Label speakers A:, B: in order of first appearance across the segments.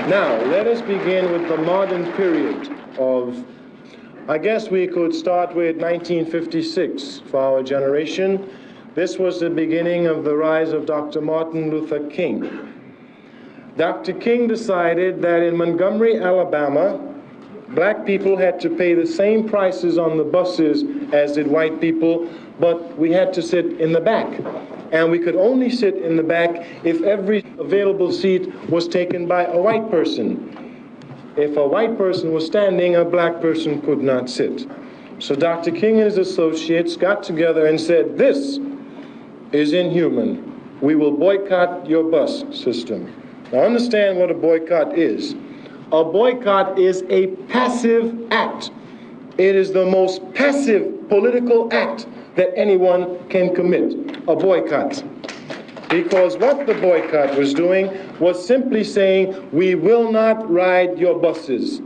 A: Now, let us begin with the modern period of, I guess we could start with 1956 for our generation. This was the beginning of the rise of Dr. Martin Luther King. Dr. King decided that in Montgomery, Alabama, black people had to pay the same prices on the buses as did white people, but we had to sit in the back. And we could only sit in the back if every available seat was taken by a white person. If a white person was standing, a black person could not sit. So Dr. King and his associates got together and said, "This is inhuman. We will boycott your bus system." Now understand what a boycott is. A boycott is a passive act. It is the most passive political act that anyone can commit, a boycott. Because what the boycott was doing was simply saying, we will not ride your buses.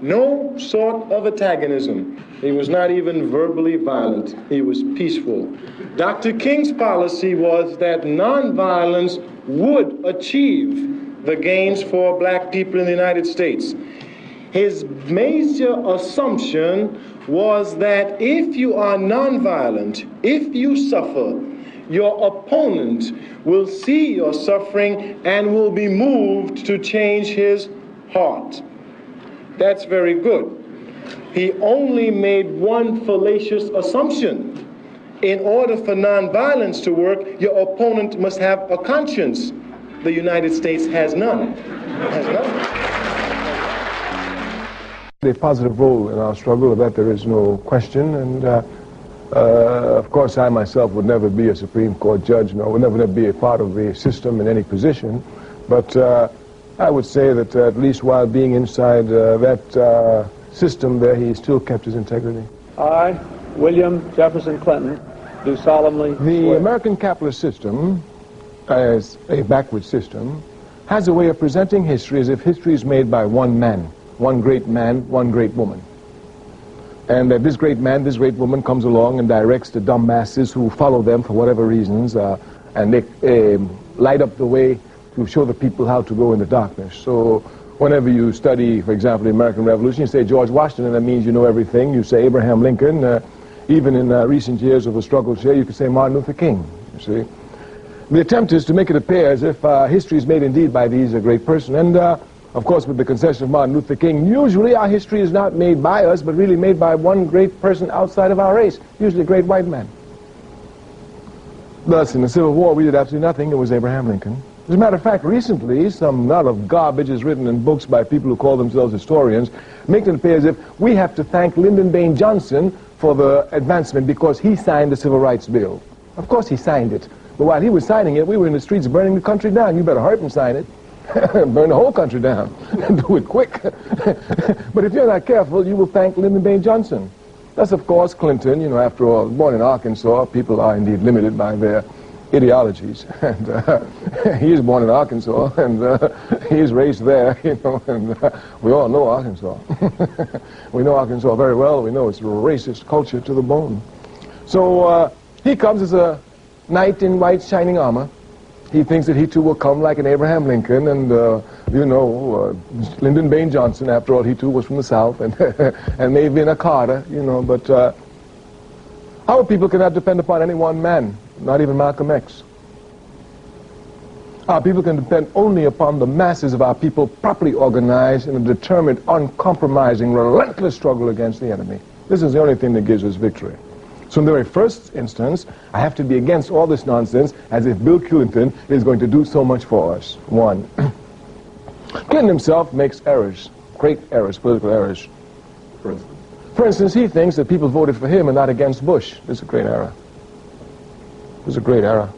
A: No sort of antagonism. He was not even verbally violent. He was peaceful. Dr. King's policy was that nonviolence would achieve the gains for black people in the United States. His major assumption was that if you are nonviolent, if you suffer, your opponent will see your suffering and will be moved to change his heart. That's very good. He only made one fallacious assumption. In order for nonviolence to work, your opponent must have a conscience. The United States has none. Has none.
B: A positive role in our struggle, of that there is no question, and of course I myself would never be a Supreme Court judge, nor would never be a part of the system in any position, but I would say that at least while being inside that system there, he still kept his integrity.
C: I, William Jefferson Clinton, do solemnly
B: swear. The American capitalist system, as a backward system, has a way of presenting history as if history is made by one man, one great man, one great woman. And that this great man, this great woman comes along and directs the dumb masses who follow them for whatever reasons, and they light up the way to show the people how to go in the darkness. So whenever you study, for example, the American Revolution, you say George Washington, and that means you know everything. You say Abraham Lincoln. Even in recent years of a struggle here, you could say Martin Luther King, you see. The attempt is to make it appear as if history is made indeed by these great person. And of course, with the concession of Martin Luther King, usually our history is not made by us, but really made by one great person outside of our race, usually a great white man. Thus, in the Civil War, we did absolutely nothing. It was Abraham Lincoln. As a matter of fact, recently, some lot of garbage is written in books by people who call themselves historians, making it appear as if we have to thank Lyndon Baines Johnson for the advancement because he signed the Civil Rights Bill. Of course he signed it. But while he was signing it, we were in the streets burning the country down. You better hurry up and sign it. Burn the whole country down. Do it quick. But if you're not careful, you will thank Lyndon Baines Johnson. That's, of course, Clinton. You know, after all, born in Arkansas, people are indeed limited by their ideologies. And he is born in Arkansas, and he is raised there, you know, and we all know Arkansas. We know Arkansas very well. We know it's a racist culture to the bone. So he comes as a knight in white shining armor. He thinks that he too will come like an Abraham Lincoln, and you know, Lyndon Baines Johnson, after all, he too was from the South, and and maybe in a Carter, you know, but our people cannot depend upon any one man, not even Malcolm X. Our people can depend only upon the masses of our people properly organized in a determined, uncompromising, relentless struggle against the enemy. This is the only thing that gives us victory. So in the very first instance, I have to be against all this nonsense as if Bill Clinton is going to do so much for us. One, Clinton himself makes errors, great errors, political errors. For instance, he thinks that people voted for him and not against Bush. This is a great error. This is a great error.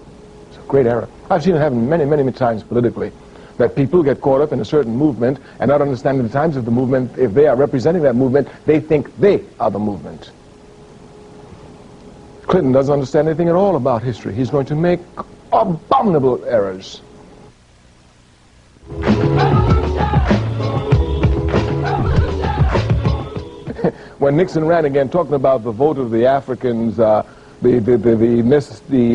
B: It's a great error. I've seen it happen many, many, many times politically, that people get caught up in a certain movement and not understanding the times of the movement. If they are representing that movement, they think they are the movement. Clinton doesn't understand anything at all about history. He's going to make abominable errors. When Nixon ran again, talking about the vote of the Africans, the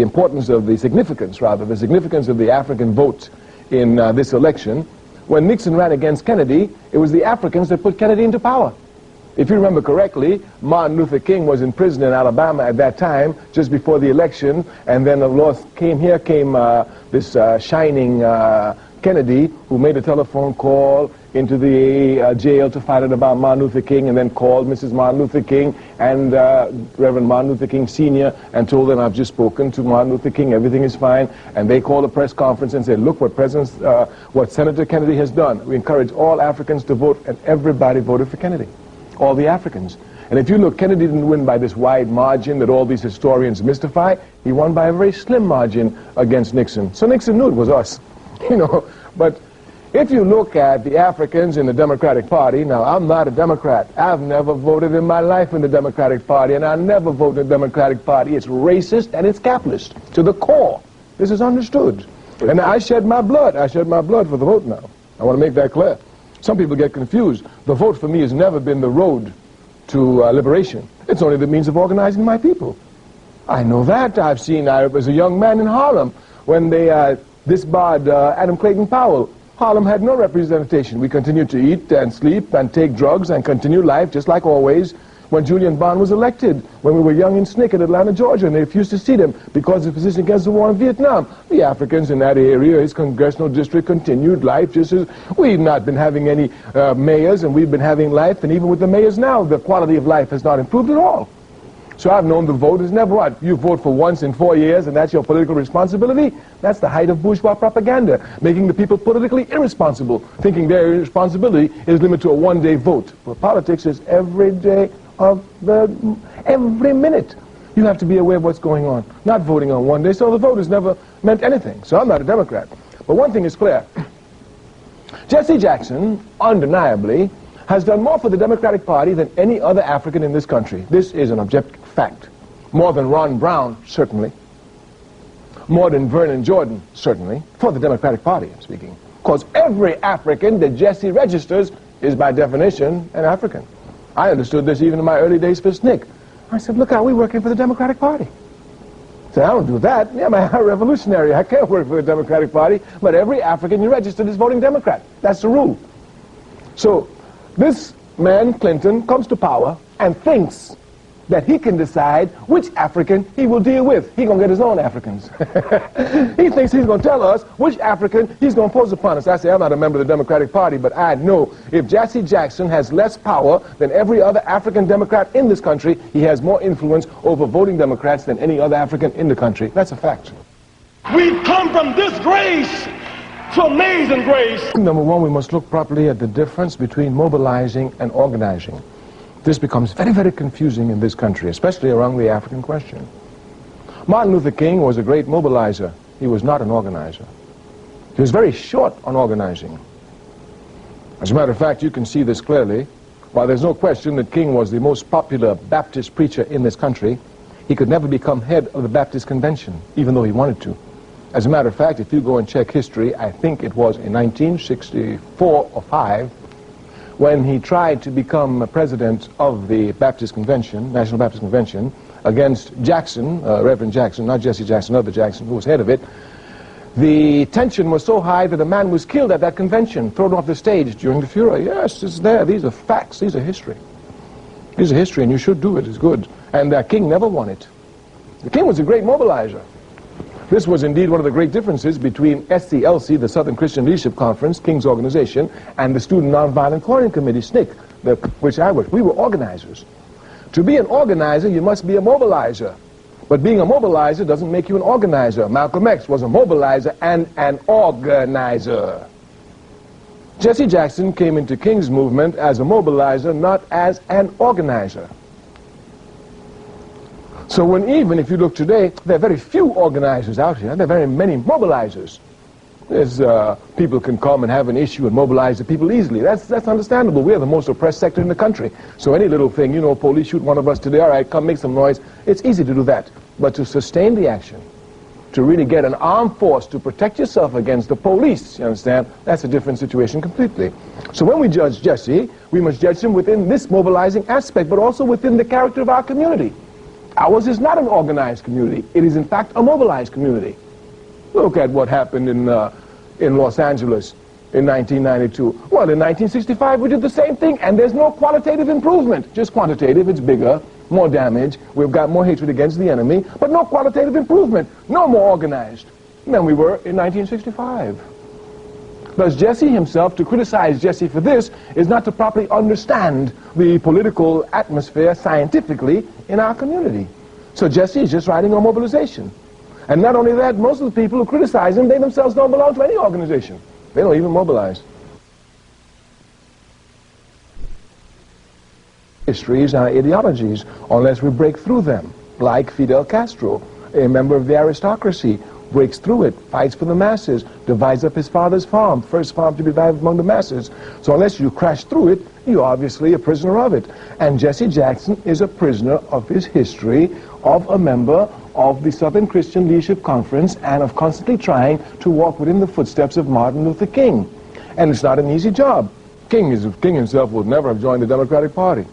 B: importance of the significance, rather, the significance of the African vote in this election, When Nixon ran against Kennedy, it was the Africans that put Kennedy into power. If you remember correctly, Martin Luther King was in prison in Alabama at that time, just before the election, and then came this shining Kennedy, who made a telephone call into the jail to find out about Martin Luther King, and then called Mrs. Martin Luther King and Reverend Martin Luther King Sr. and told them, I've just spoken to Martin Luther King, everything is fine. And they called a press conference and said, look what Senator Kennedy has done. We encourage all Africans to vote, and everybody voted for Kennedy, all the Africans. And if you look, Kennedy didn't win by this wide margin that all these historians mystify. He won by a very slim margin against Nixon. So Nixon knew it was us, you know. But if you look at the Africans in the Democratic Party, now I'm not a Democrat. I've never voted in my life in the Democratic Party, and I never vote in the Democratic Party. It's racist and it's capitalist to the core. This is understood. And I shed my blood. I shed my blood for the vote now. I want to make that clear. Some people get confused. The vote for me has never been the road to liberation. It's only the means of organizing my people. I know that. I was a young man in Harlem when they disbarred Adam Clayton Powell. Harlem had no representation. We continued to eat and sleep and take drugs and continue life just like always. When Julian Bond was elected, when we were young in SNCC in Atlanta, Georgia, and they refused to see him because of his position against the war in Vietnam. The Africans in that area, his congressional district, continued life just as we've not been having any mayors, and we've been having life, and even with the mayors now, the quality of life has not improved at all. So I've known the vote is never what? You vote for once in 4 years and that's your political responsibility? That's the height of bourgeois propaganda, making the people politically irresponsible, thinking their irresponsibility is limited to a one-day vote. But politics is every day of every minute. You have to be aware of what's going on, not voting on one day. So the vote has never meant anything. So I'm not a Democrat. But one thing is clear. Jesse Jackson, undeniably, has done more for the Democratic Party than any other African in this country. This is an objective fact. More than Ron Brown, certainly. More than Vernon Jordan, certainly. For the Democratic Party, I'm speaking. Because every African that Jesse registers is by definition an African. I understood this even in my early days for SNCC. I said, look how we're working for the Democratic Party. I said, I don't do that. Yeah, I'm a revolutionary. I can't work for the Democratic Party. But every African you registered is voting Democrat. That's the rule. So this man, Clinton, comes to power and thinks that he can decide which African he will deal with. He's going to get his own Africans. He thinks he's going to tell us which African he's going to impose upon us. I say, I'm not a member of the Democratic Party, but I know if Jesse Jackson has less power than every other African Democrat in this country, he has more influence over voting Democrats than any other African in the country. That's a fact.
D: We've come from disgrace to amazing grace.
B: Number one, we must look properly at the difference between mobilizing and organizing. This becomes very, very confusing in this country, especially around the African question. Martin Luther King was a great mobilizer. He was not an organizer. He was very short on organizing. As a matter of fact, you can see this clearly. While there's no question that King was the most popular Baptist preacher in this country, he could never become head of the Baptist Convention, even though he wanted to. As a matter of fact, if you go and check history, I think it was in 1964 or 5, when he tried to become president of the Baptist Convention, National Baptist Convention, against Jackson, Reverend Jackson, not Jesse Jackson, other Jackson, who was head of it. The tension was so high that a man was killed at that convention, thrown off the stage during the furor. Yes, it's there. These are facts. These are history. These are history, and you should do it. It's good. And King never won it. The King was a great mobilizer. This was indeed one of the great differences between SCLC, the Southern Christian Leadership Conference, King's organization, and the Student Nonviolent Coordinating Committee, SNCC, which I worked. We were organizers. To be an organizer, you must be a mobilizer. But being a mobilizer doesn't make you an organizer. Malcolm X was a mobilizer and an organizer. Jesse Jackson came into King's movement as a mobilizer, not as an organizer. So even if you look today, there are very few organizers out here. There are very many mobilizers. There's, people can come and have an issue and mobilize the people easily. That's understandable. We're the most oppressed sector in the country. So any little thing, you know, police shoot one of us today, all right, come make some noise. It's easy to do that. But to sustain the action, to really get an armed force to protect yourself against the police, you understand, that's a different situation completely. So when we judge Jesse, we must judge him within this mobilizing aspect, but also within the character of our community. Ours is not an organized community. It is, in fact, a mobilized community. Look at what happened in Los Angeles. in 1992? Well, in 1965 we did the same thing, and there's no qualitative improvement, just quantitative. It's bigger, more damage, we've got more hatred against the enemy, but no qualitative improvement, no more organized than we were in 1965. Thus, Jesse himself, to criticize Jesse for this is not to properly understand the political atmosphere scientifically in our community. So Jesse is just writing on mobilization. And not only that, most of the people who criticize him, they themselves don't belong to any organization. They don't even mobilize. Histories and ideologies, unless we break through them, like Fidel Castro, a member of the aristocracy, breaks through it, fights for the masses, divides up his father's farm, first farm to be divided among the masses. So unless you crash through it, you're obviously a prisoner of it. And Jesse Jackson is a prisoner of his history, of a member of the Southern Christian Leadership Conference, and of constantly trying to walk within the footsteps of Martin Luther King. And it's not an easy job. King himself would never have joined the Democratic Party.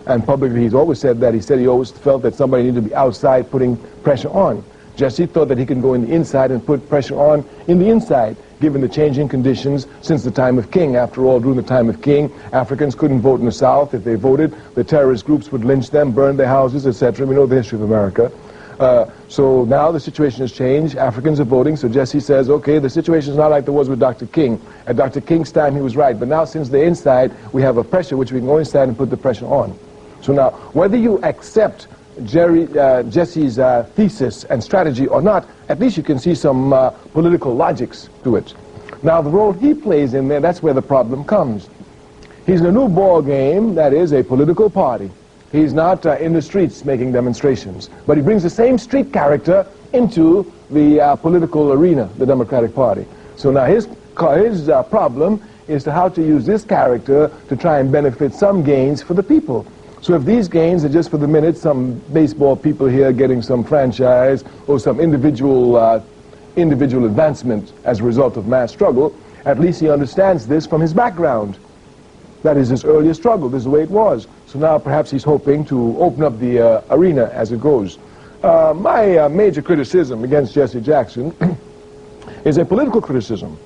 B: And publicly he's always said that. He said he always felt that somebody needed to be outside putting pressure on. Jesse thought that he could go in the inside and put pressure on in the inside, given the changing conditions since the time of King. After all, during the time of King, Africans couldn't vote in the South. If they voted, the terrorist groups would lynch them, burn their houses, etc. We know the history of America. So now the situation has changed. Africans are voting, so Jesse says, okay, the situation is not like there was with Dr. King. At Dr. King's time, he was right. But now, since they're inside, we have a pressure which we can go inside and put the pressure on. So now, whether you accept Jesse's thesis and strategy or not, at least you can see some political logics to it. Now, the role he plays in there, that's where the problem comes. He's in a new ball game, that is, a political party. He's not in the streets making demonstrations, but he brings the same street character into the political arena, the Democratic Party. So now his problem is to how to use this character to try and benefit some gains for the people. So if these gains are just for the minute, some baseball people here getting some franchise or some individual advancement as a result of mass struggle, at least he understands this from his background. That is his earlier struggle. This is the way it was. So now perhaps he's hoping to open up the arena as it goes. My major criticism against Jesse Jackson is a political criticism.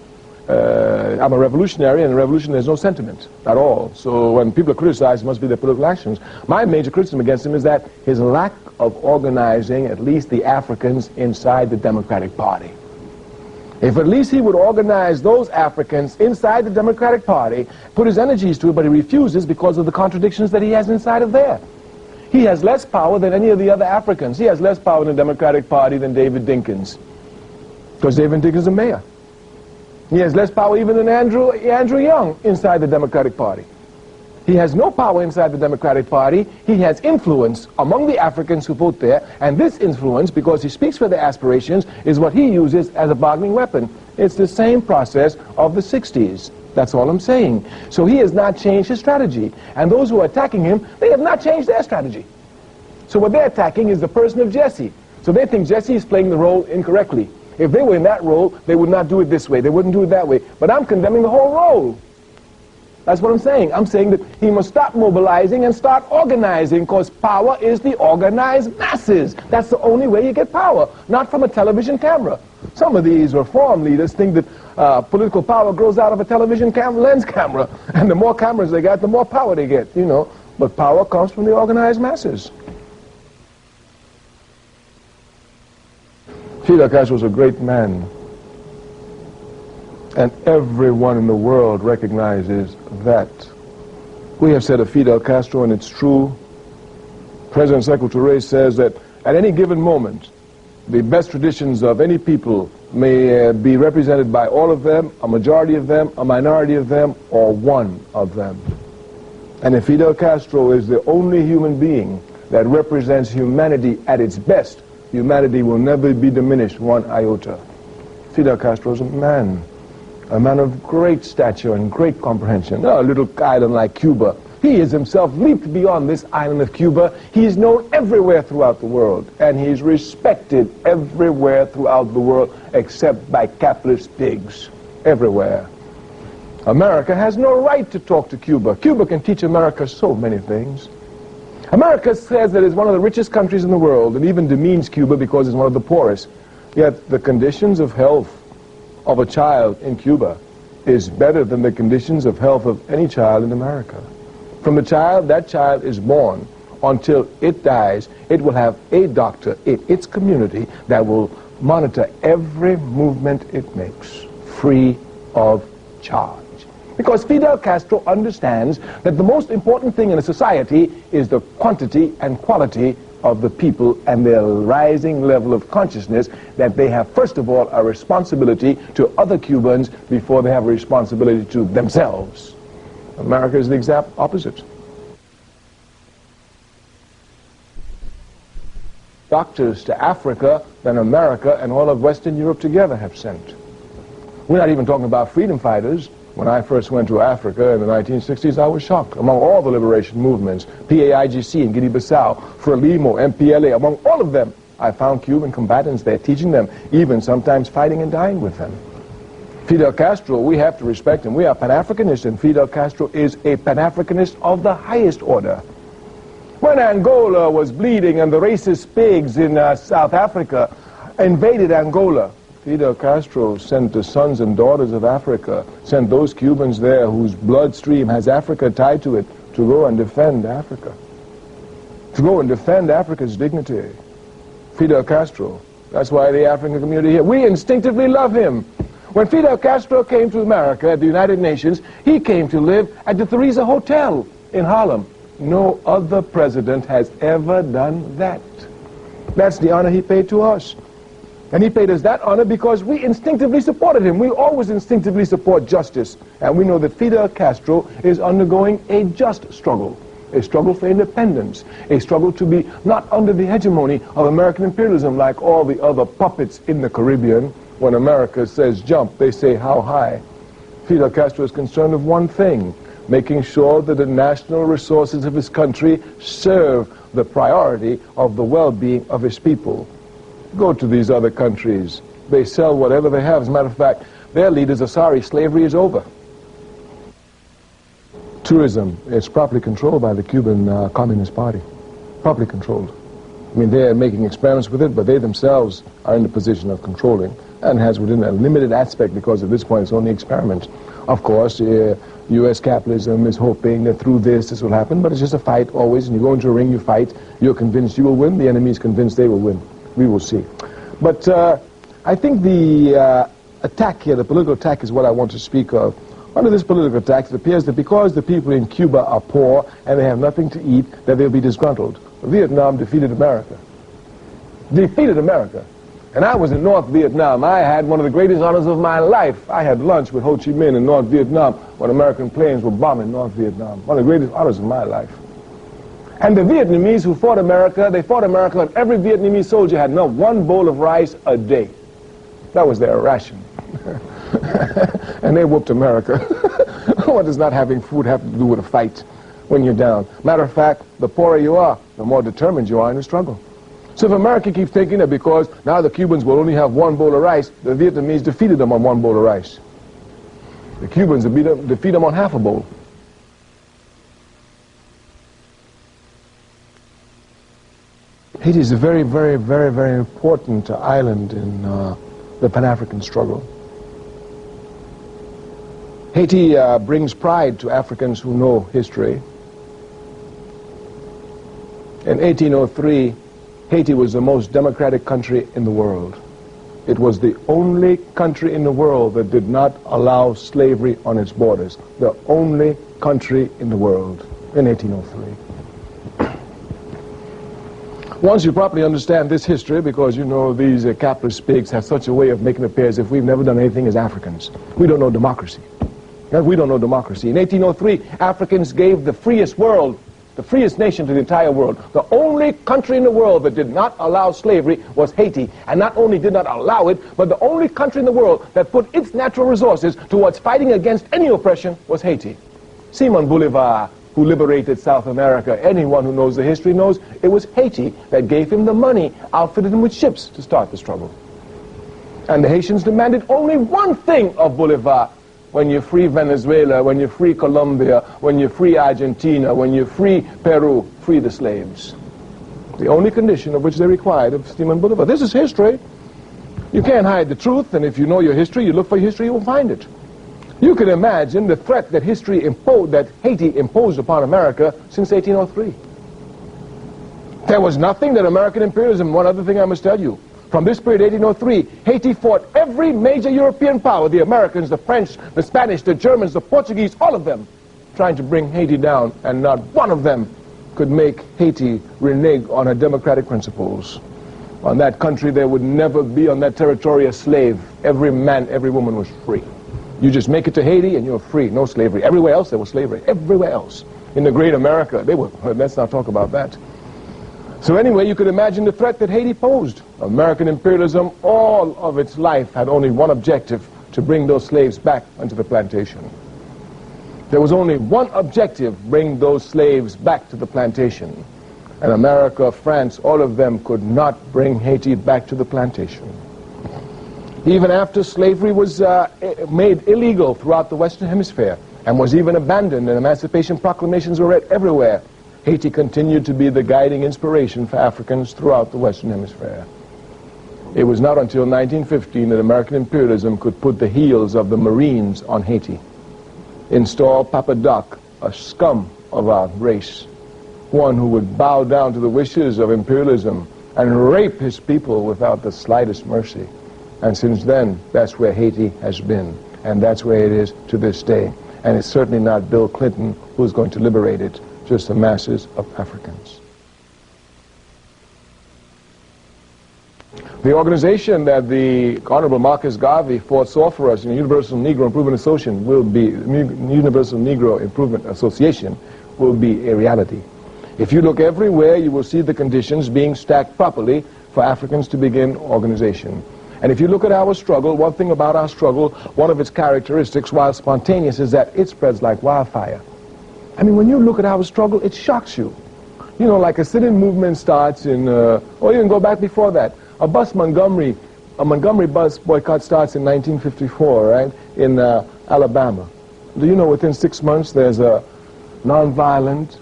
B: I'm a revolutionary, and in a revolution there's no sentiment at all. So when people are criticized, it must be their political actions. My major criticism against him is that his lack of organizing at least the Africans inside the Democratic Party. If at least he would organize those Africans inside the Democratic Party, put his energies to it, but he refuses because of the contradictions that he has inside of there. He has less power than any of the other Africans. He has less power in the Democratic Party than David Dinkins, because David Dinkins is a mayor. He has less power even than Andrew Young inside the Democratic Party. He has no power inside the Democratic Party. He has influence among the Africans who vote there, and this influence, because he speaks for their aspirations, is what he uses as a bargaining weapon. It's the same process of the 60s. That's all I'm saying. So he has not changed his strategy, and those who are attacking him, they have not changed their strategy. So what they're attacking is the person of Jesse. So they think Jesse is playing the role incorrectly. If they were in that role, they would not do it this way. They wouldn't do it that way. But I'm condemning the whole role. That's what I'm saying. I'm saying that he must stop mobilizing and start organizing, because power is the organized masses. That's the only way you get power, not from a television camera. Some of these reform leaders think that political power grows out of a television lens camera, and the more cameras they got, the more power they get, you know. But power comes from the organized masses. Fidel Castro was a great man, and everyone in the world recognizes that. We have said of Fidel Castro, and it's true, President Stokely Carmichael says that at any given moment, the best traditions of any people may be represented by all of them, a majority of them, a minority of them, or one of them. And if Fidel Castro is the only human being that represents humanity at its best, humanity will never be diminished one iota. Fidel Castro is a man of great stature and great comprehension. A little island like Cuba. He has himself leaped beyond this island of Cuba. He is known everywhere throughout the world, and he's respected everywhere throughout the world, except by capitalist pigs. Everywhere. America has no right to talk to Cuba. Cuba can teach America so many things. America says that it's one of the richest countries in the world, and even demeans Cuba because it's one of the poorest. Yet the conditions of health of a child in Cuba is better than the conditions of health of any child in America. From the child, that child is born, until it dies, it will have a doctor in its community that will monitor every movement it makes, free of charge. Because Fidel Castro understands that the most important thing in a society is the quantity and quality of the people and their rising level of consciousness that they have, first of all, a responsibility to other Cubans before they have a responsibility to themselves. America is the exact opposite. Doctors to Africa than America and all of Western Europe together have sent. We're not even talking about freedom fighters. When I first went to Africa in the 1960s, I was shocked. Among all the liberation movements, PAIGC in Guinea-Bissau, Frelimo, MPLA, among all of them, I found Cuban combatants there, teaching them, even sometimes fighting and dying with them. Fidel Castro, we have to respect him. We are Pan-Africanists, and Fidel Castro is a Pan-Africanist of the highest order. When Angola was bleeding and the racist pigs in South Africa invaded Angola, Fidel Castro sent the sons and daughters of Africa, sent those Cubans there whose bloodstream has Africa tied to it, to go and defend Africa, to go and defend Africa's dignity. Fidel Castro, that's why the African community here, we instinctively love him. When Fidel Castro came to America at the United Nations, he came to live at the Theresa Hotel in Harlem. No other president has ever done that. That's the honor he paid to us. And he paid us that honor because we instinctively supported him. We always instinctively support justice. And we know that Fidel Castro is undergoing a just struggle, a struggle for independence, a struggle to be not under the hegemony of American imperialism like all the other puppets in the Caribbean. When America says jump, they say how high. Fidel Castro is concerned with one thing, making sure that the national resources of his country serve the priority of the well-being of his people. Go to these other countries. They sell whatever they have. As a matter of fact, their leaders are sorry slavery is over. Tourism is properly controlled by the Cuban Communist Party. Properly controlled. I mean, they're making experiments with it, but they themselves are in the position of controlling, and has within a limited aspect, because at this point it's only experiment. Of course, U.S. capitalism is hoping that through this will happen, but it's just a fight always, and you go into a ring, you fight, you're convinced you will win, the enemy is convinced they will win. We will see. But I think the attack here, the political attack, is what I want to speak of. Under this political attack, it appears that because the people in Cuba are poor and they have nothing to eat, that they'll be disgruntled. Vietnam defeated America. Defeated America. And I was in North Vietnam. I had one of the greatest honors of my life. I had lunch with Ho Chi Minh in North Vietnam when American planes were bombing North Vietnam. One of the greatest honors of my life. And the Vietnamese who fought America, they fought America, and every Vietnamese soldier had not one bowl of rice a day. That was their ration. And they whooped America. What does not having food have to do with a fight when you're down? Matter of fact, the poorer you are, the more determined you are in the struggle. So if America keeps thinking that because now the Cubans will only have one bowl of rice, the Vietnamese defeated them on one bowl of rice. The Cubans defeat them on half a bowl. Haiti is a very, very, very, very important island in the Pan-African struggle. Haiti brings pride to Africans who know history. In 1803, Haiti was the most democratic country in the world. It was the only country in the world that did not allow slavery on its borders. The only country in the world in 1803. Once you properly understand this history, because you know these capitalist pigs have such a way of making it appear as if we've never done anything as Africans. We don't know democracy. We don't know democracy. In 1803, Africans gave the freest world, the freest nation to the entire world. The only country in the world that did not allow slavery was Haiti. And not only did not allow it, but the only country in the world that put its natural resources towards fighting against any oppression was Haiti. Simon Bolivar, who liberated South America, anyone who knows the history knows it was Haiti that gave him the money, outfitted him with ships to start the struggle. And the Haitians demanded only one thing of Bolivar. When you free Venezuela, when you free Colombia, when you free Argentina, when you free Peru, free the slaves. The only condition of which they required of Simon Bolivar. This is history. You can't hide the truth, and if you know your history, you look for your history, you will find it. You can imagine the threat that that Haiti imposed upon America since 1803. There was nothing that American imperialism, one other thing I must tell you, from this period, 1803, Haiti fought every major European power, the Americans, the French, the Spanish, the Germans, the Portuguese, all of them, trying to bring Haiti down, and not one of them could make Haiti renege on her democratic principles. On that country, there would never be on that territory a slave. Every man, every woman was free. You just make it to Haiti and you're free, no slavery. Everywhere else there was slavery, everywhere else. In the great America, they were, let's not talk about that. So anyway, you could imagine the threat that Haiti posed. American imperialism, all of its life, had only one objective, to bring those slaves back onto the plantation. There was only one objective, bring those slaves back to the plantation. And America, France, all of them could not bring Haiti back to the plantation. Even after slavery was made illegal throughout the Western Hemisphere and was even abandoned and emancipation proclamations were read everywhere, Haiti continued to be the guiding inspiration for Africans throughout the Western Hemisphere. It was not until 1915 that American imperialism could put the heels of the Marines on Haiti, install Papa Doc, a scum of our race, one who would bow down to the wishes of imperialism and rape his people without the slightest mercy. And since then, that's where Haiti has been, and that's where it is to this day. And it's certainly not Bill Clinton who's going to liberate it, just the masses of Africans. The organization that the Honorable Marcus Garvey foresaw for us in the Universal Negro Improvement Association will be a reality. If you look everywhere, you will see the conditions being stacked properly for Africans to begin organization. And if you look at our struggle, one thing about our struggle, one of its characteristics, while spontaneous, is that it spreads like wildfire. I mean, when you look at our struggle, it shocks you. You know, like a sit-in movement starts in, or even go back before that. A Montgomery bus boycott starts in 1954, right, in Alabama. Do you know within 6 months there's a nonviolent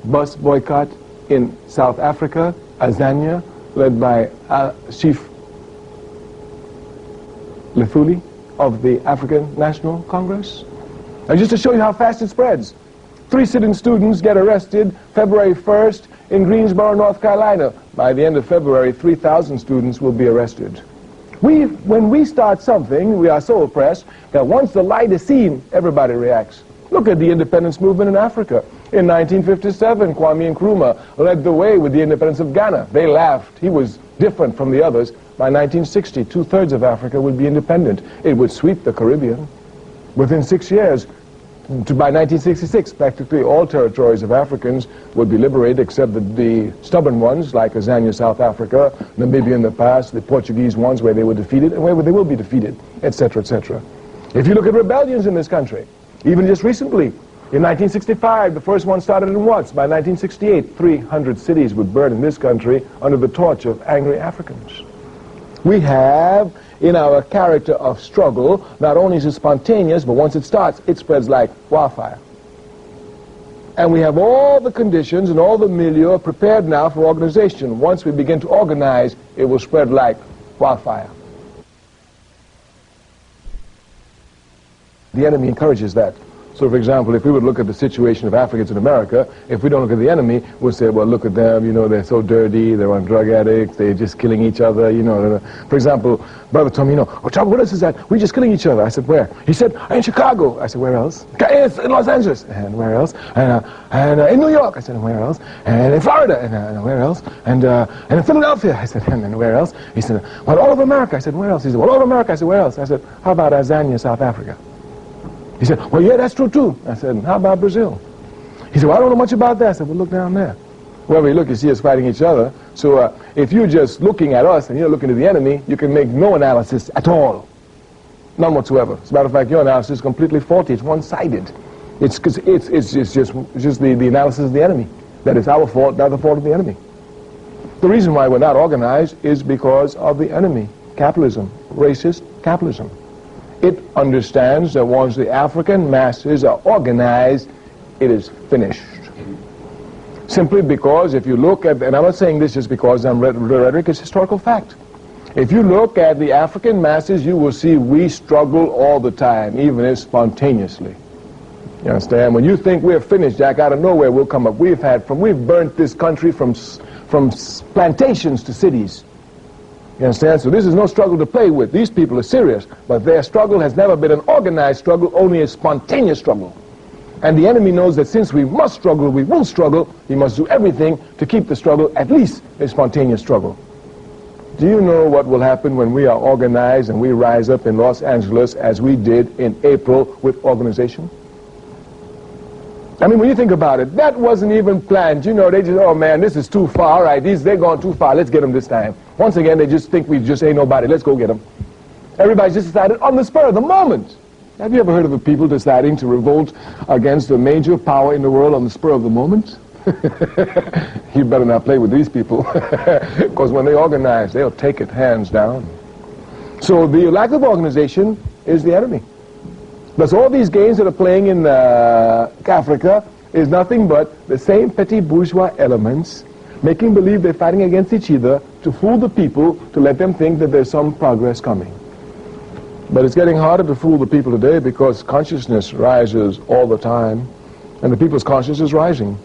B: bus boycott in South Africa, Azania, led by Chief Lefuli of the African National Congress? And just to show you how fast it spreads, 3 sit-in students get arrested February 1st in Greensboro, North Carolina. By the end of February, 3,000 students will be arrested. When we start something, we are so oppressed that once the light is seen, everybody reacts. Look at the independence movement in Africa. In 1957, Kwame Nkrumah led the way with the independence of Ghana. They laughed. He was different from the others. By 1960, 2/3 of Africa would be independent. It would sweep the Caribbean. Within 6 years, by 1966, practically all territories of Africans would be liberated except the stubborn ones like Azania, South Africa, Namibia in the past, the Portuguese ones where they were defeated and where they will be defeated, etc., etc. If you look at rebellions in this country, even just recently, in 1965, the first one started in Watts. By 1968, 300 cities would burn in this country under the torch of angry Africans. We have, in our character of struggle, not only is it spontaneous, but once it starts, it spreads like wildfire. And we have all the conditions and all the milieu prepared now for organization. Once we begin to organize, it will spread like wildfire. The enemy encourages that. So, for example, if we would look at the situation of Africans in America, if we don't look at the enemy, we'll say, well, look at them, you know, they're so dirty, they're on drug addicts, they're just killing each other, you know. For example, brother told me, you know, oh, trouble with us is that we're just killing each other. I said, where? He said, in Chicago. I said, where else? In Los Angeles. And where else? And in New York. I said, and where else? And in Florida. And where else? And in Philadelphia. I said, and where else? He said, well, all over America. I said, where else? He said, well, all over America. I said, where else? I said, how about Azania, South Africa? He said, well, yeah, that's true, too. I said, how about Brazil? He said, well, I don't know much about that. I said, well, look down there. Wherever you look, you see us fighting each other. So if you're just looking at us and you're looking at the enemy, you can make no analysis at all. None whatsoever. As a matter of fact, your analysis is completely faulty. It's one-sided. It's just the analysis of the enemy. That is our fault, not the fault of the enemy. The reason why we're not organized is because of the enemy. Capitalism. Racist capitalism. It understands that once the African masses are organized, it is finished. Simply because if you look at, and I'm not saying this just because I'm rhetoric, it's historical fact. If you look at the African masses, you will see we struggle all the time, even if spontaneously. You understand? When you think we're finished, Jack, out of nowhere we'll come up. We've burnt this country from plantations to cities. You understand? So this is no struggle to play with. These people are serious, but their struggle has never been an organized struggle, only a spontaneous struggle. And the enemy knows that since we must struggle, we will struggle. He must do everything to keep the struggle at least a spontaneous struggle. Do you know what will happen when we are organized and we rise up in Los Angeles as we did in April with organization? I mean, when you think about it, that wasn't even planned. You know, they just, oh man, this is too far. All right, they're going too far. Let's get them this time. Once again, they just think we just ain't nobody. Let's go get them. Everybody just decided on the spur of the moment. Have you ever heard of the people deciding to revolt against a major power in the world on the spur of the moment? You better not play with these people, because when they organize, they'll take it hands down. So the lack of organization is the enemy. Thus all these games that are playing in Africa is nothing but the same petty bourgeois elements making believe they're fighting against each other to fool the people, to let them think that there's some progress coming. But it's getting harder to fool the people today because consciousness rises all the time, and the people's consciousness is rising.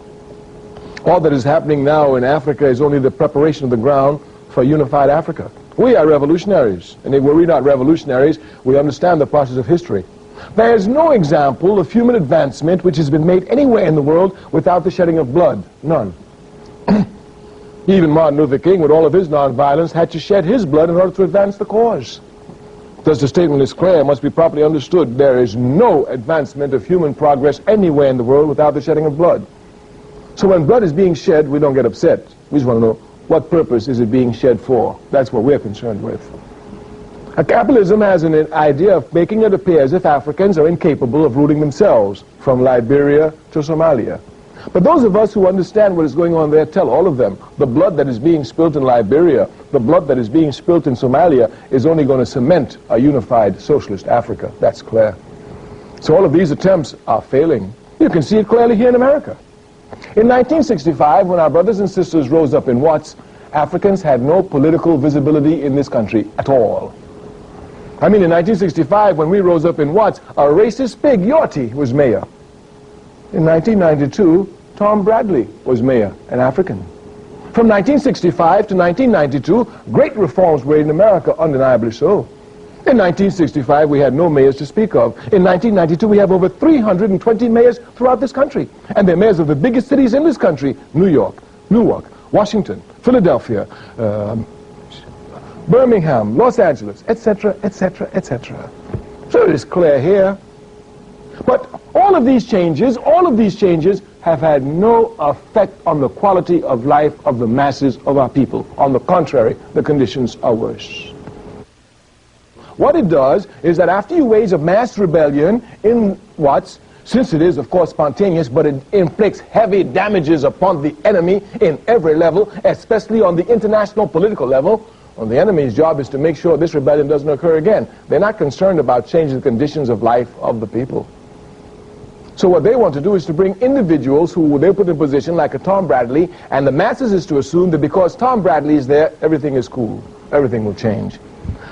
B: All that is happening now in Africa is only the preparation of the ground for unified Africa. We are revolutionaries, and if we're not revolutionaries, we understand the process of history. There is no example of human advancement which has been made anywhere in the world without the shedding of blood. None. Even Martin Luther King, with all of his nonviolence, had to shed his blood in order to advance the cause. Thus the statement is clear, must be properly understood. There is no advancement of human progress anywhere in the world without the shedding of blood. So when blood is being shed, we don't get upset. We just want to know, what purpose is it being shed for? That's what we're concerned with. Capitalism has an idea of making it appear as if Africans are incapable of ruling themselves, from Liberia to Somalia. But those of us who understand what is going on there tell all of them, the blood that is being spilt in Liberia, the blood that is being spilt in Somalia is only going to cement a unified socialist Africa. That's clear. So all of these attempts are failing. You can see it clearly here in America. In 1965, when our brothers and sisters rose up in Watts, Africans had no political visibility in this country at all. I mean, in 1965, when we rose up in Watts, a racist pig, Yorty, was mayor. In 1992, Tom Bradley was mayor, an African. From 1965 to 1992, great reforms were in America, undeniably so. In 1965, we had no mayors to speak of. In 1992, we have over 320 mayors throughout this country. And they're mayors of the biggest cities in this country: New York, Newark, Washington, Philadelphia, Birmingham, Los Angeles, etc., etc., etc. So it is clear here. But all of these changes have had no effect on the quality of life of the masses of our people. On the contrary, the conditions are worse. What it does is that after you wage a mass rebellion in Watts, since it is, of course, spontaneous, but it inflicts heavy damages upon the enemy in every level, especially on the international political level, well, the enemy's job is to make sure this rebellion doesn't occur again. They're not concerned about changing the conditions of life of the people. So what they want to do is to bring individuals who they put in position, like a Tom Bradley, and the masses is to assume that because Tom Bradley is there, everything is cool. Everything will change.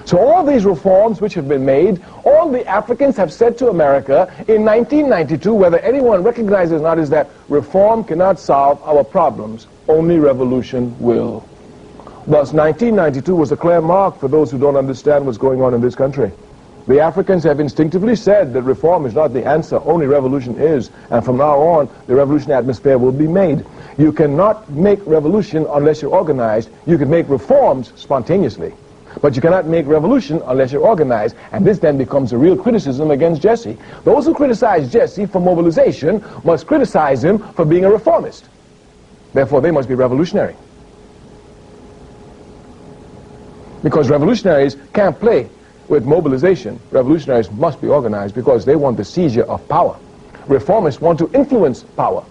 B: So all these reforms which have been made, all the Africans have said to America in 1992, whether anyone recognizes it or not, is that reform cannot solve our problems. Only revolution will. Thus, 1992 was a clear mark for those who don't understand what's going on in this country. The Africans have instinctively said that reform is not the answer, only revolution is. And from now on, the revolutionary atmosphere will be made. You cannot make revolution unless you're organized. You can make reforms spontaneously, but you cannot make revolution unless you're organized. And this then becomes a real criticism against Jesse. Those who criticize Jesse for mobilization must criticize him for being a reformist. Therefore, they must be revolutionary. Because revolutionaries can't play with mobilization. Revolutionaries must be organized because they want the seizure of power. Reformists want to influence power.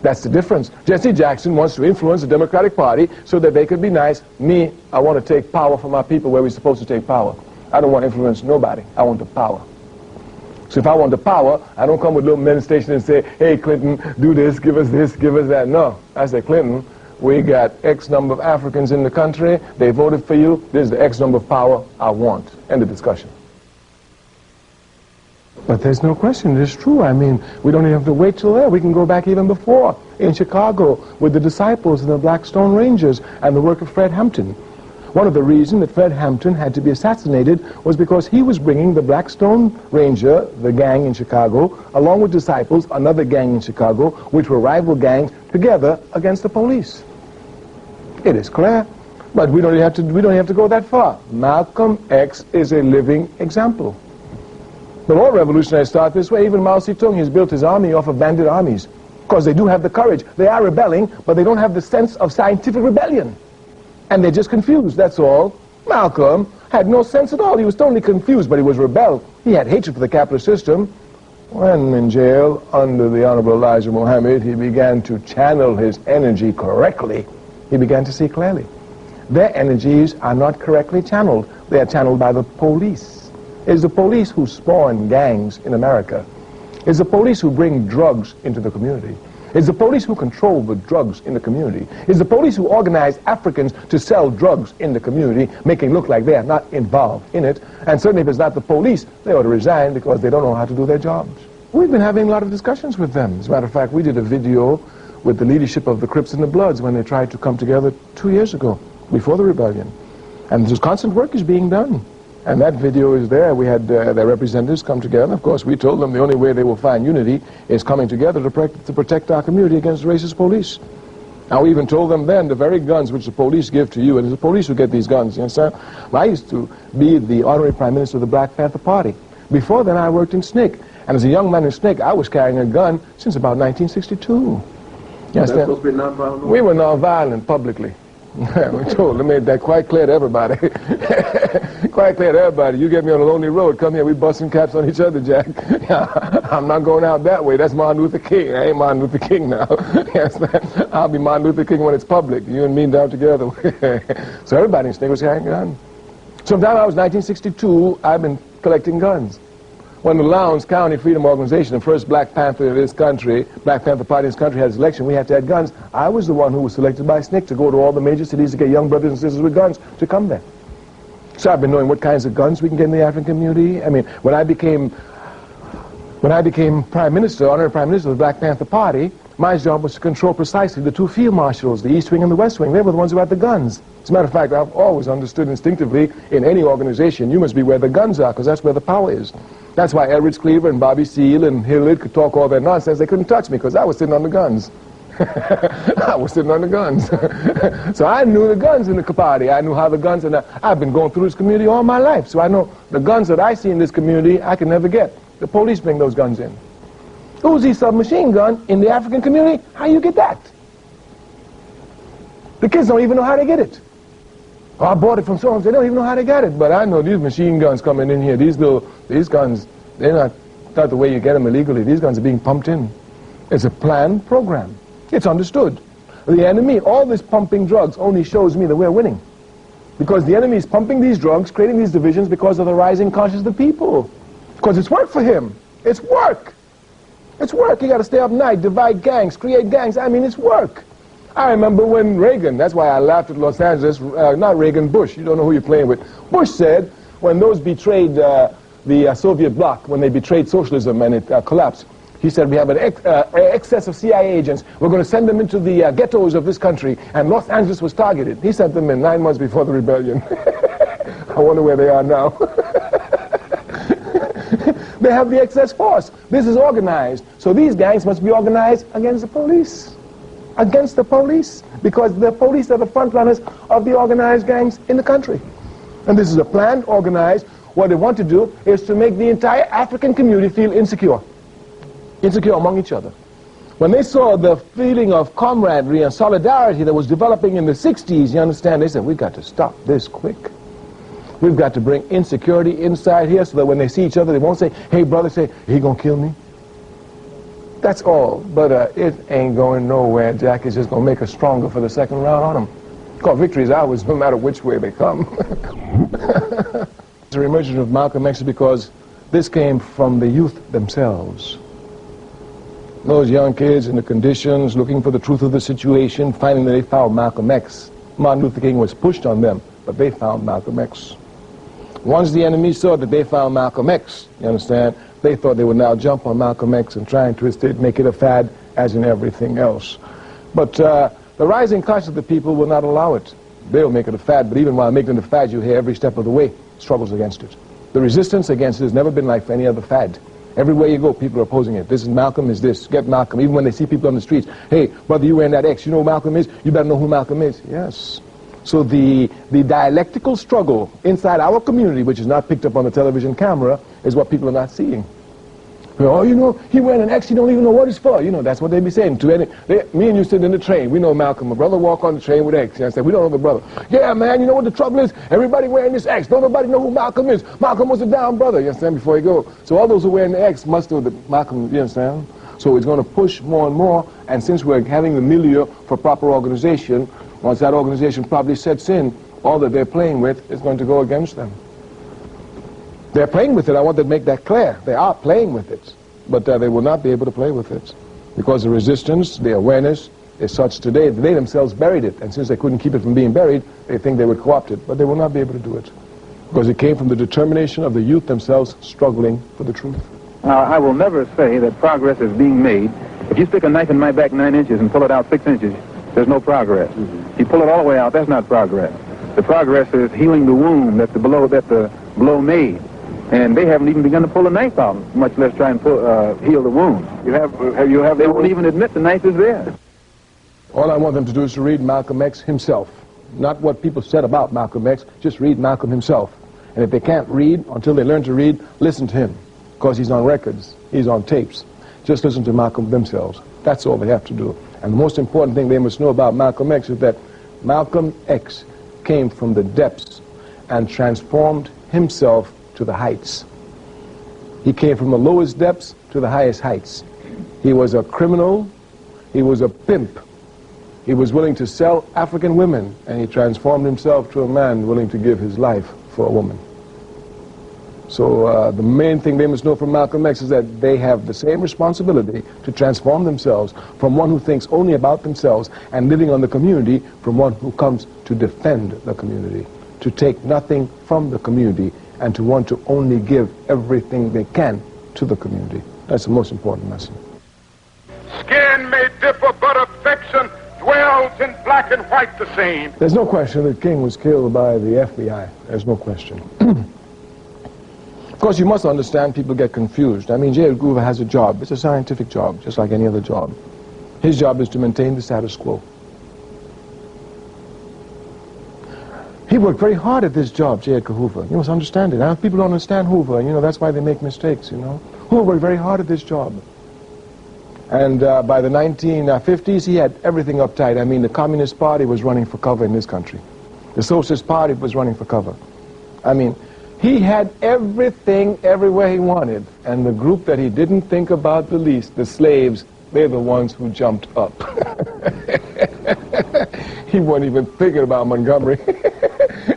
B: That's the difference. Jesse Jackson wants to influence the Democratic Party so that they could be nice. Me, I want to take power from my people where we're supposed to take power. I don't want to influence nobody. I want the power. So if I want the power, I don't come with little men station and say, hey, Clinton, do this, give us that. No. I say, Clinton, we got X number of Africans in the country, they voted for you, this is the X number of power I want. End of discussion. But there's no question, it's true. I mean, we don't even have to wait till there. We can go back even before, in Chicago, with the disciples and the Blackstone Rangers and the work of Fred Hampton. One of the reasons that Fred Hampton had to be assassinated was because he was bringing the Blackstone Ranger, the gang in Chicago, along with disciples, another gang in Chicago, which were rival gangs, together against the police. It is clear, but we don't have to go that far. Malcolm X is a living example. But all revolutionaries start this way. Even Mao Zedong has built his army off of bandit armies, because they do have the courage. They are rebelling, but they don't have the sense of scientific rebellion. And they're just confused, that's all. Malcolm had no sense at all. He was totally confused, but he was rebel. He had hatred for the capitalist system. When in jail under the Honorable Elijah Muhammad, he began to channel his energy correctly. He began to see clearly. Their energies are not correctly channeled. They are channeled by the police. It's the police who spawn gangs in America. It's the police who bring drugs into the community. It's the police who control the drugs in the community. It's the police who organize Africans to sell drugs in the community, making it look like they are not involved in it. And certainly if it's not the police, they ought to resign because they don't know how to do their jobs. We've been having a lot of discussions with them. As a matter of fact, we did a video with the leadership of the Crips and the Bloods when they tried to come together 2 years ago, before the rebellion. And this constant work is being done. And that video is there. We had their representatives come together. Of course, we told them the only way they will find unity is coming together to protect our community against racist police. Now, we even told them then the very guns which the police give to you, and it's the police who get these guns, you understand? I used to be the honorary prime minister of the Black Panther Party. Before then, I worked in SNCC. And as a young man in SNCC, I was carrying a gun since about 1962. Yes,
C: that's supposed to be nonviolent?
B: We were nonviolent publicly. We told them, made that quite clear to everybody. Quite clear to everybody. You get me on a lonely road, come here, we busting caps on each other, Jack. I'm not going out that way. That's Martin Luther King. I ain't Martin Luther King now. Yes, I'll be Martin Luther King when it's public. You and me down together. So everybody in SNCC was carrying guns. Sometime I was 1962, I've been collecting guns. When the Lowndes County Freedom Organization, the first Black Panther in this country, Black Panther Party in this country, had its election, we had to have guns. I was the one who was selected by SNCC to go to all the major cities to get young brothers and sisters with guns to come there. So I've been knowing what kinds of guns we can get in the African community. I mean, when I became Prime Minister, Honorary Prime Minister of the Black Panther Party, my job was to control precisely the two field marshals, the East Wing and the West Wing. They were the ones who had the guns. As a matter of fact, I've always understood instinctively, in any organization, you must be where the guns are, because that's where the power is. That's why Elridge Cleaver and Bobby Seale and Hillard could talk all that nonsense. They couldn't touch me, because I was sitting on the guns. I was sitting on the guns. So I knew the guns in the party. I knew how the guns, and I've been going through this community all my life. So I know the guns that I see in this community, I can never get. The police bring those guns in. Uzi submachine gun in the African community, how you get that? The kids don't even know how to get it. Oh, I bought it from someone, they don't even know how they got it. But I know these machine guns coming in here, these guns, they're not the way you get them illegally. These guns are being pumped in. It's a planned program. It's understood. The enemy, all this pumping drugs only shows me that we're winning. Because the enemy is pumping these drugs, creating these divisions because of the rising conscience of the people. Because it's work for him. It's work. It's work. You got to stay up night, divide gangs, create gangs. I mean, it's work. I remember when Reagan, that's why I laughed at Los Angeles, not Reagan, Bush, you don't know who you're playing with. Bush said, when those betrayed the Soviet bloc, when they betrayed socialism and it collapsed, he said, we have an excess of CIA agents. We're going to send them into the ghettos of this country. And Los Angeles was targeted. He sent them in 9 months before the rebellion. I wonder where they are now. They have the excess force. This is organized. So these gangs must be organized against the police. Against the police. Because the police are the front runners of the organized gangs in the country. And this is a planned, organized. What they want to do is to make the entire African community feel insecure. Insecure among each other. When they saw the feeling of camaraderie and solidarity that was developing in the 60s, you understand, they said, we've got to stop this quick. We've got to bring insecurity inside here so that when they see each other, they won't say, hey, brother, say, he gonna kill me? That's all. But it ain't going nowhere, Jack. It's just gonna make us stronger for the second round on them. Because victory is ours no matter which way they come. The emergence of Malcolm X is because this came from the youth themselves. Those young kids in the conditions, looking for the truth of the situation, finding that they found Malcolm X. Martin Luther King was pushed on them, but they found Malcolm X. Once the enemy saw that they found Malcolm X, you understand, they thought they would now jump on Malcolm X and try and twist it, make it a fad, as in everything else. But the rising class of the people will not allow it. They'll make it a fad, but even while making it a fad, you hear every step of the way struggles against it. The resistance against it has never been like any other fad. Everywhere you go, people are opposing it. This is Malcolm, is this. Get Malcolm. Even when they see people on the streets, hey, brother, you wearing that X, you know who Malcolm is? You better know who Malcolm is. Yes. So the dialectical struggle inside our community, which is not picked up on the television camera, is what people are not seeing. Oh, you know, he wearing an X, he don't even know what it's for. You know, that's what they be saying. Me and you sitting in the train, we know Malcolm. My brother walk on the train with X. I said, we don't know the brother. Yeah, man, you know what the trouble is? Everybody wearing this X. Don't nobody know who Malcolm is. Malcolm was a down brother, you understand, before he go. So all those who wearing the X must know that Malcolm, you understand? So it's going to push more and more, and since we're having the milieu for proper organization, once that organization probably sets in, all that they're playing with is going to go against them. They're playing with it. I want to make that clear. They are playing with it, but they will not be able to play with it because the resistance, the awareness is such today that they themselves buried it, and since they couldn't keep it from being buried, they think they would co-opt it, but they will not be able to do it because it came from the determination of the youth themselves struggling for the truth.
E: I will never say that progress is being made. If you stick a knife in my back 9 inches and pull it out 6 inches, there's no progress. If you pull it all the way out, that's not progress. The progress is healing the wound that the blow made. And they haven't even begun to pull the knife out, much less try and heal the wound. They won't even admit the knife is there.
B: All I want them to do is to read Malcolm X himself. Not what people said about Malcolm X, just read Malcolm himself. And if they can't read, until they learn to read, listen to him. Because he's on records, he's on tapes. Just listen to Malcolm themselves. That's all they have to do. And the most important thing they must know about Malcolm X is that Malcolm X came from the depths and transformed himself to the heights. He came from the lowest depths to the highest heights. He was a criminal, he was a pimp. He was willing to sell African women, and he transformed himself to a man willing to give his life for a woman. So the main thing they must know from Malcolm X is that they have the same responsibility to transform themselves from one who thinks only about themselves and living on the community from one who comes to defend the community, to take nothing from the community and to want to only give everything they can to the community. That's the most important lesson.
D: Skin may differ, but affection dwells in black and white the same.
B: There's no question that King was killed by the FBI. There's no question. Of course, you must understand people get confused. I mean, J. Edgar Hoover has a job. It's a scientific job, just like any other job. His job is to maintain the status quo. He worked very hard at this job, J. Edgar Hoover. You must understand it. Now, if people don't understand Hoover, you know, that's why they make mistakes, you know. Hoover worked very hard at this job. And by the 1950s, he had everything uptight. I mean, the Communist Party was running for cover in this country. The Socialist Party was running for cover. I mean, he had everything everywhere he wanted. And the group that he didn't think about the least, the slaves, they're the ones who jumped up. He wasn't even thinking about Montgomery.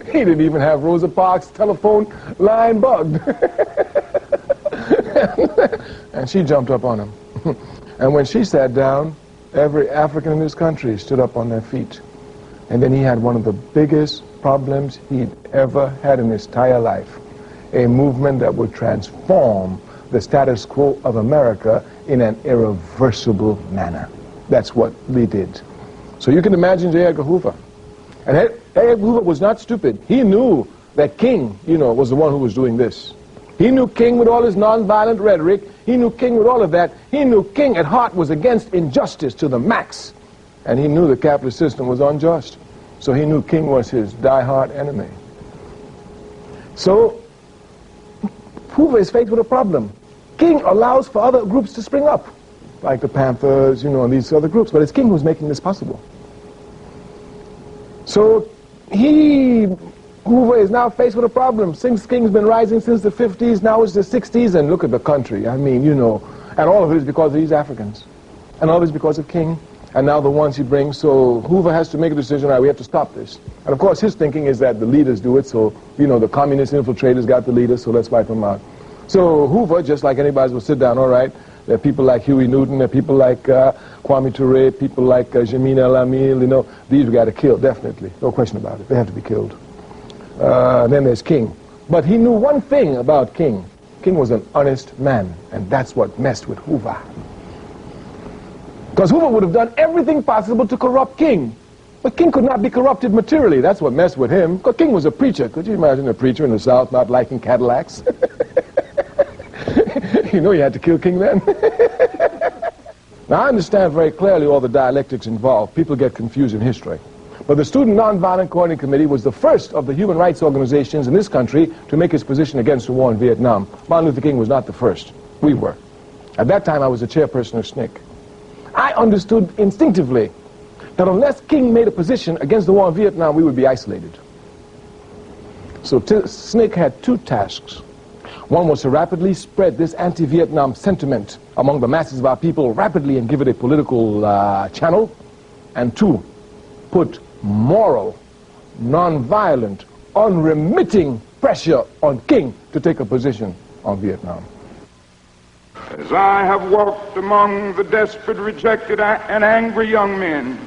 B: He didn't even have Rosa Parks' telephone line bugged. And she jumped up on him. And when she sat down, every African in this country stood up on their feet. And then he had one of the biggest problems he'd ever had in his entire life. A movement that would transform the status quo of America in an irreversible manner. That's what they did. So you can imagine J. Edgar Hoover. And J. Edgar Hoover was not stupid. He knew that King, you know, was the one who was doing this. He knew King with all his nonviolent rhetoric. He knew King with all of that. He knew King at heart was against injustice to the max. And he knew the capitalist system was unjust. So he knew King was his diehard enemy. So Hoover is faced with a problem. King allows for other groups to spring up, like the Panthers, you know, and these other groups. But it's King who's making this possible. So Hoover is now faced with a problem. Since King's been rising since the 50s, now it's the 60s, and look at the country. I mean, you know, and all of it is because of these Africans. And all of it is because of King, and now the ones he brings. So Hoover has to make a decision, all right, we have to stop this. And of course, his thinking is that the leaders do it, so, you know, the communist infiltrators got the leaders, so let's wipe them out. So Hoover, just like anybody, will sit down, all right, There are people like Huey Newton, there are people like Kwame Turé, people like Jamin El-Amil, you know. These we got to kill, definitely. No question about it. They have to be killed. Then there's King. But he knew one thing about King. King was an honest man, and that's what messed with Hoover. Because Hoover would have done everything possible to corrupt King. But King could not be corrupted materially. That's what messed with him. Because King was a preacher. Could you imagine a preacher in the South not liking Cadillacs? You know you had to kill King then. Now, I understand very clearly all the dialectics involved. People get confused in history. But the Student Nonviolent Coordinating Committee was the first of the human rights organizations in this country to make its position against the war in Vietnam. Martin Luther King was not the first. We were. At that time, I was the chairperson of SNCC. I understood instinctively that unless King made a position against the war in Vietnam, we would be isolated. So SNCC had two tasks. One was to rapidly spread this anti-Vietnam sentiment among the masses of our people rapidly and give it a political channel. And two, put moral, non-violent, unremitting pressure on King to take a position on Vietnam.
D: As I have walked among the desperate, rejected, and angry young men,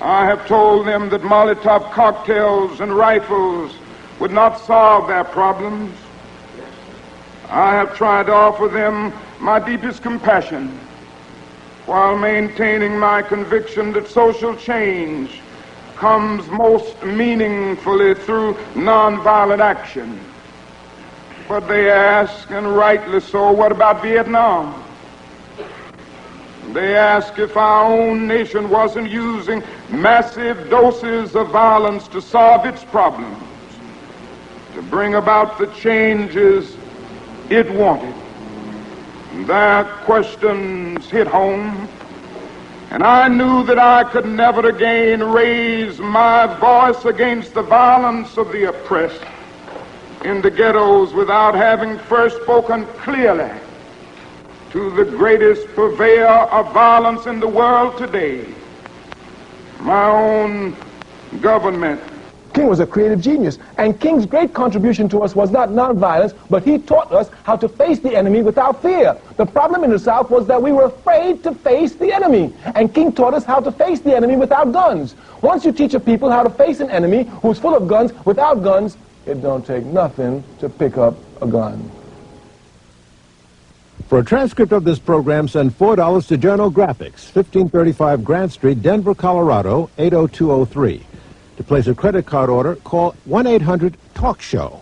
D: I have told them that Molotov cocktails and rifles would not solve their problems. I have tried to offer them my deepest compassion while maintaining my conviction that social change comes most meaningfully through nonviolent action. But they ask, and rightly so, what about Vietnam? They ask if our own nation wasn't using massive doses of violence to solve its problems, to bring about the changes it wanted. Their questions hit home, and I knew that I could never again raise my voice against the violence of the oppressed in the ghettos without having first spoken clearly to the greatest purveyor of violence in the world today, my own government.
B: King was a creative genius, and King's great contribution to us was not nonviolence, but he taught us how to face the enemy without fear. The problem in the South was that we were afraid to face the enemy, and King taught us how to face the enemy without guns. Once you teach a people how to face an enemy who's full of guns without guns, it don't take nothing to pick up a gun.
F: For a transcript of this program, send $4 to Journal Graphics, 1535 Grant Street, Denver, Colorado, 80203. To place a credit card order, call 1-800-TALK-SHOW.